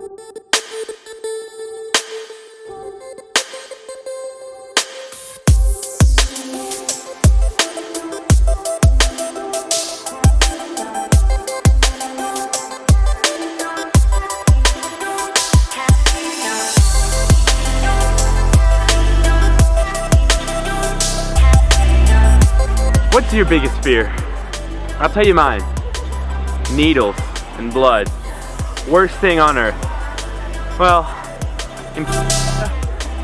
What's your biggest fear? I'll tell you mine. Needles and blood. Worst thing on earth. Well,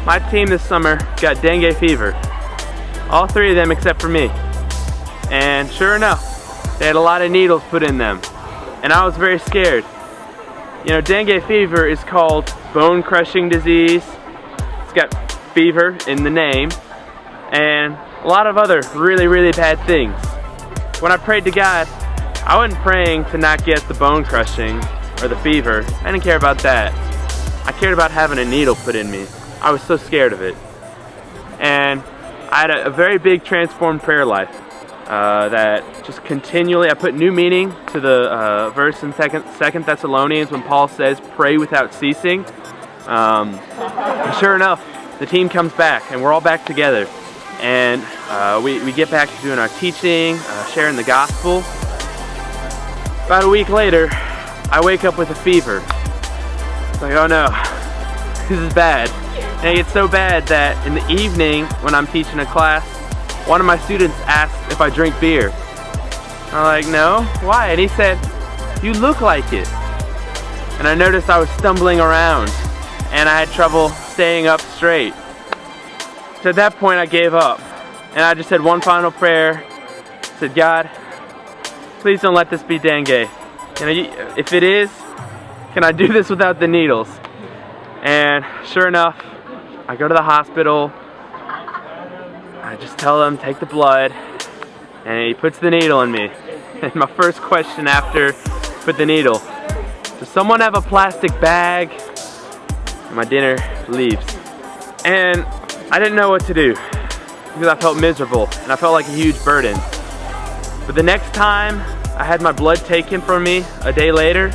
my team this summer got dengue fever. All three of them except for me. And sure enough, they had a lot of needles put in them. And I was very scared. You know, dengue fever is called bone crushing disease. It's got fever in the name. And a lot of other really, really bad things. When I prayed to God, I wasn't praying to not get the bone crushing or the fever. I didn't care about that. I cared about having a needle put in me. I was so scared of it. And I had a very big transformed prayer life that just continually, I put new meaning to the verse in Second Thessalonians when Paul says, pray without ceasing. And sure enough, the team comes back and we're all back together. And we get back to doing our teaching, sharing the gospel. About a week later, I wake up with a fever. It's like, oh no, this is bad. And it gets so bad that in the evening, when I'm teaching a class, one of my students asked if I drink beer. I'm like, no, why? And he said, you look like it. And I noticed I was stumbling around and I had trouble staying up straight. So at that point I gave up and I just said one final prayer. I said, God, please don't let this be dengue. You know, if it is, can I do this without the needles? And sure enough, I go to the hospital. I just tell them, take the blood, and he puts the needle in me. And my first question after put the needle, does someone have a plastic bag? And my dinner leaves. And I didn't know what to do because I felt miserable and I felt like a huge burden. But the next time I had my blood taken from me a day later,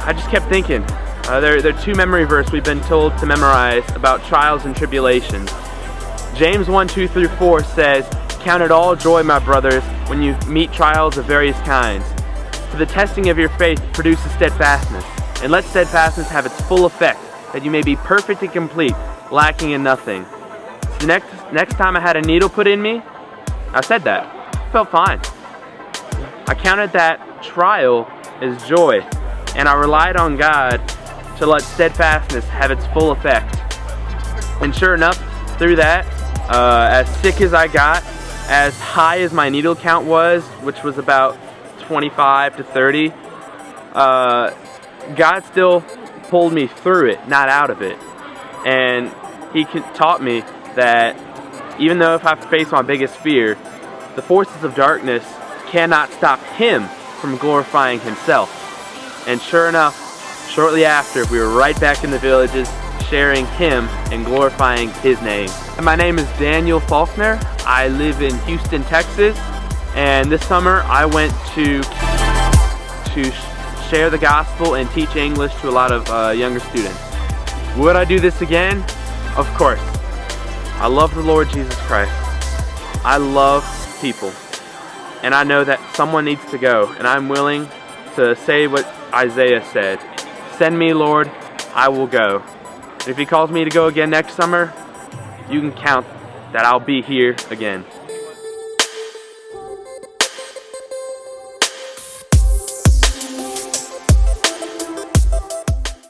I just kept thinking. There are two memory verses we've been told to memorize about trials and tribulations. James 1:2-4 says, count it all joy, my brothers, when you meet trials of various kinds. For the testing of your faith produces steadfastness, and let steadfastness have its full effect, that you may be perfect and complete, lacking in nothing. So next time I had a needle put in me, I said that. I felt fine. I counted that trial as joy, and I relied on God to let steadfastness have its full effect. And sure enough, through that, as sick as I got, as high as my needle count was, which was about 25 to 30, God still pulled me through it, not out of it. And He taught me that even though if I face my biggest fear, the forces of darkness cannot stop Him from glorifying Himself. And sure enough, shortly after, we were right back in the villages, sharing Him and glorifying His name. And my name is Daniel Faulker. I live in Houston, Texas, and this summer I went to share the gospel and teach English to a lot of younger students. Would I do this again? Of course. I love the Lord Jesus Christ. I love people, and I know that someone needs to go, and I'm willing to say what Isaiah said. Send me, Lord, I will go. And if He calls me to go again next summer, you can count that I'll be here again.